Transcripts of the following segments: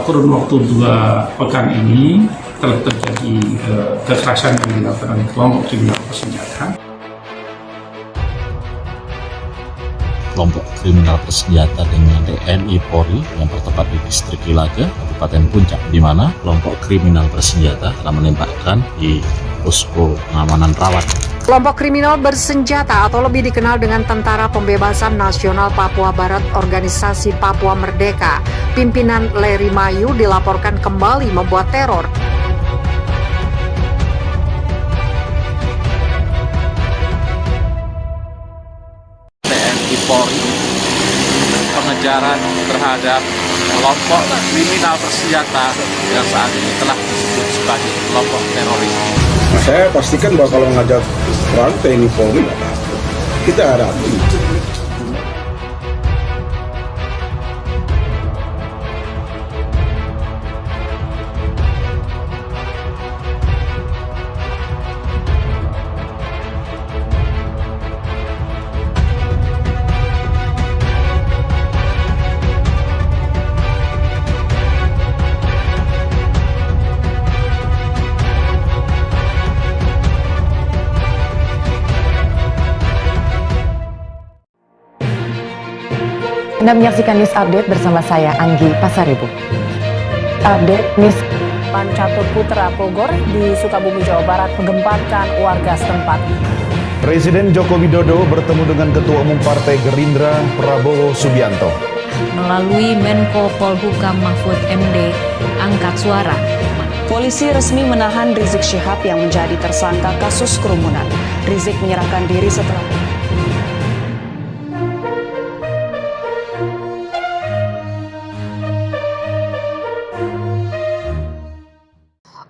kurun waktu 2 pekan ini telah terjadi kekerasan yang dilakukan oleh kelompok kriminal bersenjata. Kelompok kriminal bersenjata dengan TNI Polri yang bertempat di distrik Ilaga, Kabupaten Puncak, di mana kelompok kriminal bersenjata telah menembakkan di posko pengamanan rawat. Kelompok kriminal bersenjata atau lebih dikenal dengan Tentara Pembebasan Nasional Papua Barat Organisasi Papua Merdeka, pimpinan Leri Mayu dilaporkan kembali membuat teror. TNI Polri pengejaran terhadap kelompok kriminal bersenjata yang saat ini telah disebut sebagai kelompok teroris. Saya pastikan bahwa kalau ngajak perang TNI Polri nggak apa-apa. Kita hadapi. Anda menyaksikan News Update bersama saya, Anggi Pasaribu. Update News. Catur Putra Bogor di Sukabumi, Jawa Barat menggemparkan warga setempat. Presiden Joko Widodo bertemu dengan Ketua Umum Partai Gerindra Prabowo Subianto. Melalui Menko Polhukam Mahfud MD angkat suara. Polisi resmi menahan Rizik Syihab yang menjadi tersangka kasus kerumunan. Rizik menyerahkan diri setelah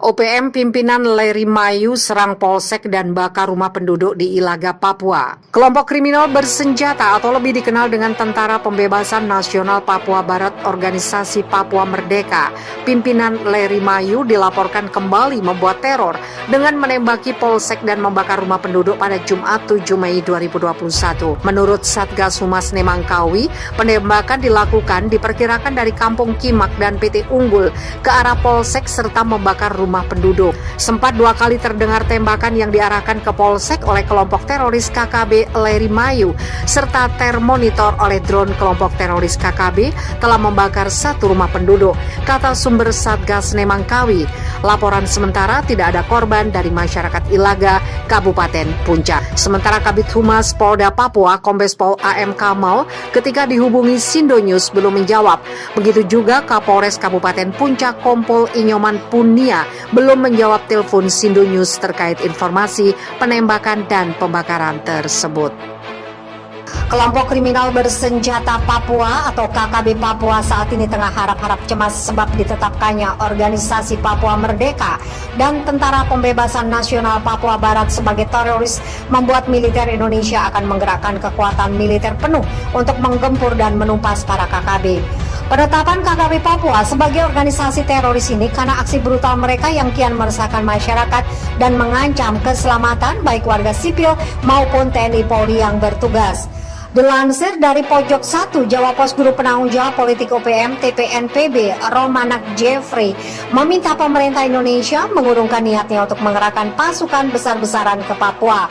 OPM pimpinan Leri Mayu serang polsek dan bakar rumah penduduk di Ilaga, Papua. Kelompok kriminal bersenjata atau lebih dikenal dengan Tentara Pembebasan Nasional Papua Barat Organisasi Papua Merdeka, pimpinan Leri Mayu dilaporkan kembali membuat teror dengan menembaki polsek dan membakar rumah penduduk pada Jumat 7 Mei 2021. Menurut Satgas Humas Nemangkawi, penembakan dilakukan diperkirakan dari Kampung Kimak dan PT Unggul ke arah polsek serta membakar rumah penduduk. Sempat 2 kali terdengar tembakan yang diarahkan ke polsek oleh kelompok teroris KKB Leri Mayu serta termonitor oleh drone kelompok teroris KKB telah membakar 1 rumah penduduk, kata sumber Satgas Nemangkawi. Laporan sementara tidak ada korban dari masyarakat Ilaga, Kabupaten Puncak. Sementara Kabid Humas Polda Papua Kombes Pol AM Kamal ketika dihubungi Sindo News belum menjawab. Begitu juga Kapolres Kabupaten Puncak Kompol Inyoman Punia belum menjawab telepon Sindo News terkait informasi penembakan dan pembakaran tersebut. Kelompok kriminal bersenjata Papua atau KKB Papua saat ini tengah harap-harap cemas sebab ditetapkannya Organisasi Papua Merdeka dan Tentara Pembebasan Nasional Papua Barat sebagai teroris membuat militer Indonesia akan menggerakkan kekuatan militer penuh untuk menggempur dan menumpas para KKB. Penetapan KKB Papua sebagai organisasi teroris ini karena aksi brutal mereka yang kian meresahkan masyarakat dan mengancam keselamatan baik warga sipil maupun TNI Polri yang bertugas. Dilansir dari Pojok 1, Jawa Pos Guru Penanggung Jawab Politik OPM TPNPB Romanak Jeffrey meminta pemerintah Indonesia mengurungkan niatnya untuk mengerahkan pasukan besar-besaran ke Papua.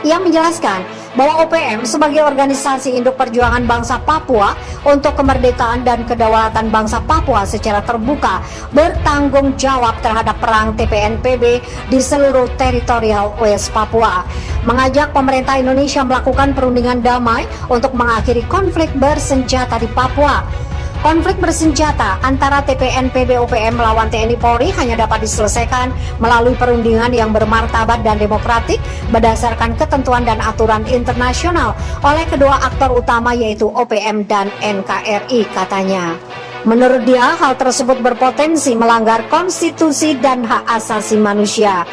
Ia menjelaskan bahwa OPM sebagai organisasi induk perjuangan bangsa Papua untuk kemerdekaan dan kedaulatan bangsa Papua secara terbuka bertanggung jawab terhadap perang TPNPB di seluruh teritorial West Papua, mengajak pemerintah Indonesia melakukan perundingan damai untuk mengakhiri konflik bersenjata di Papua. Konflik bersenjata antara TPNPB OPM melawan TNI Polri hanya dapat diselesaikan melalui perundingan yang bermartabat dan demokratik berdasarkan ketentuan dan aturan internasional oleh kedua aktor utama yaitu OPM dan NKRI, katanya. Menurut dia, hal tersebut berpotensi melanggar konstitusi dan hak asasi manusia.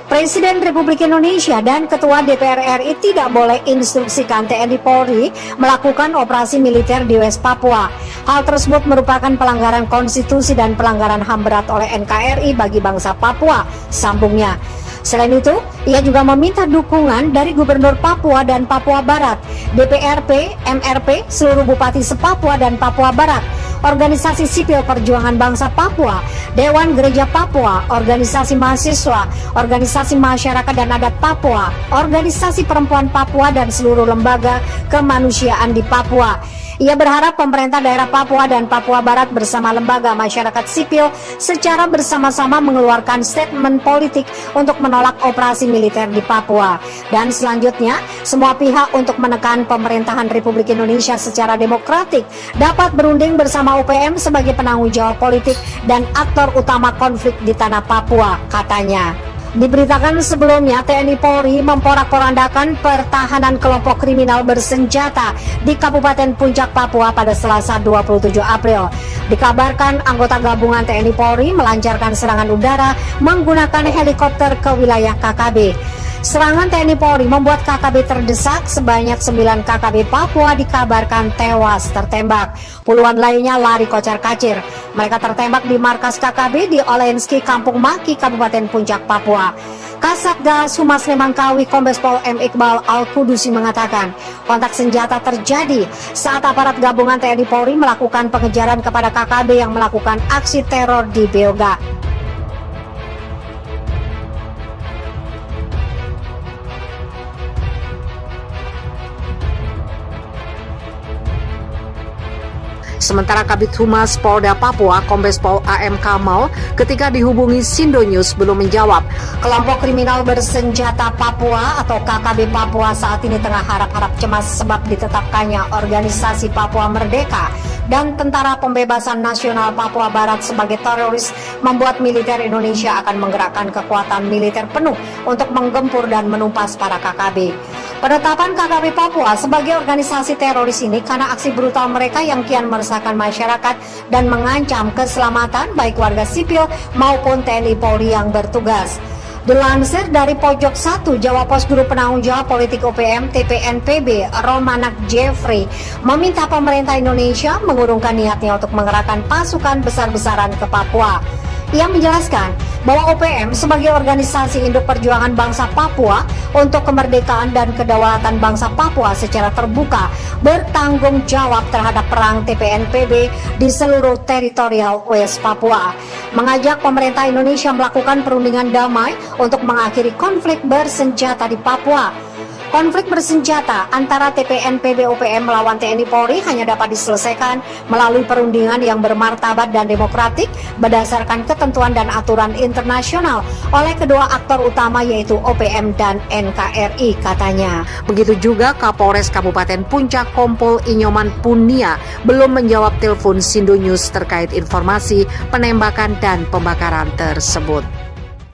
Presiden Republik Indonesia dan Ketua DPR RI tidak boleh instruksikan TNI Polri melakukan operasi militer di West Papua. Hal tersebut merupakan pelanggaran konstitusi dan pelanggaran HAM berat oleh NKRI bagi bangsa Papua, sambungnya. Selain itu, ia juga meminta dukungan dari Gubernur Papua dan Papua Barat, DPRP, MRP, seluruh Bupati se-Papua dan Papua Barat, Organisasi Sipil Perjuangan Bangsa Papua, Dewan Gereja Papua, Organisasi Mahasiswa, Organisasi Masyarakat dan Adat Papua, Organisasi Perempuan Papua, dan seluruh lembaga kemanusiaan di Papua. Ia berharap pemerintah daerah Papua dan Papua Barat bersama lembaga masyarakat sipil secara bersama-sama mengeluarkan statement politik untuk menolak operasi militer di Papua. Dan selanjutnya, semua pihak untuk menekan pemerintahan Republik Indonesia secara demokratik dapat berunding bersama UPM sebagai penanggung jawab politik dan aktor utama konflik di tanah Papua, katanya. Diberitakan sebelumnya, TNI Polri memporak-porandakan pertahanan kelompok kriminal bersenjata di Kabupaten Puncak, Papua pada Selasa 27 April. Dikabarkan anggota gabungan TNI Polri melancarkan serangan udara menggunakan helikopter ke wilayah KKB. Serangan TNI Polri membuat KKB terdesak, sebanyak 9 KKB Papua dikabarkan tewas tertembak. Puluhan lainnya lari kocar-kacir. Mereka tertembak di markas KKB di Olenski, Kampung Maki, Kabupaten Puncak, Papua. Kasatgas Humas Lemangkawi Kombes Pol M. Iqbal Al-Kudusi mengatakan, kontak senjata terjadi saat aparat gabungan TNI Polri melakukan pengejaran kepada KKB yang melakukan aksi teror di Beoga. Sementara Kabid Humas Polda Papua, Kombes Pol A.M. Kamal, ketika dihubungi Sindo News belum menjawab. Kelompok kriminal bersenjata Papua atau KKB Papua saat ini tengah harap-harap cemas sebab ditetapkannya Organisasi Papua Merdeka dan Tentara Pembebasan Nasional Papua Barat sebagai teroris membuat militer Indonesia akan menggerakkan kekuatan militer penuh untuk menggempur dan menumpas para KKB. Penetapan KKB Papua sebagai organisasi teroris ini karena aksi brutal mereka yang kian meresahkan masyarakat dan mengancam keselamatan baik warga sipil maupun TNI Polri yang bertugas. Dilansir dari Pojok 1, Jawa Pos Guru Penanggung Jawab Politik UPM TPNPB Romanak Jeffrey meminta pemerintah Indonesia mengurungkan niatnya untuk mengerahkan pasukan besar-besaran ke Papua. Ia menjelaskan bahwa UPM sebagai organisasi induk perjuangan bangsa Papua untuk kemerdekaan dan kedaulatan bangsa Papua secara terbuka bertanggung jawab terhadap perang TPNPB di seluruh teritorial West Papua, mengajak pemerintah Indonesia melakukan perundingan damai untuk mengakhiri konflik bersenjata di Papua. Konflik bersenjata antara TPNPB UPM melawan TNI Polri hanya dapat diselesaikan melalui perundingan yang bermartabat dan demokratik berdasarkan ketentuan dan aturan internasional oleh kedua aktor utama yaitu UPM dan NKRI, katanya. Begitu juga Kapolres Kabupaten Puncak Kompol Inyoman Punia belum menjawab telepon Sindo News terkait informasi penembakan dan pembakaran tersebut.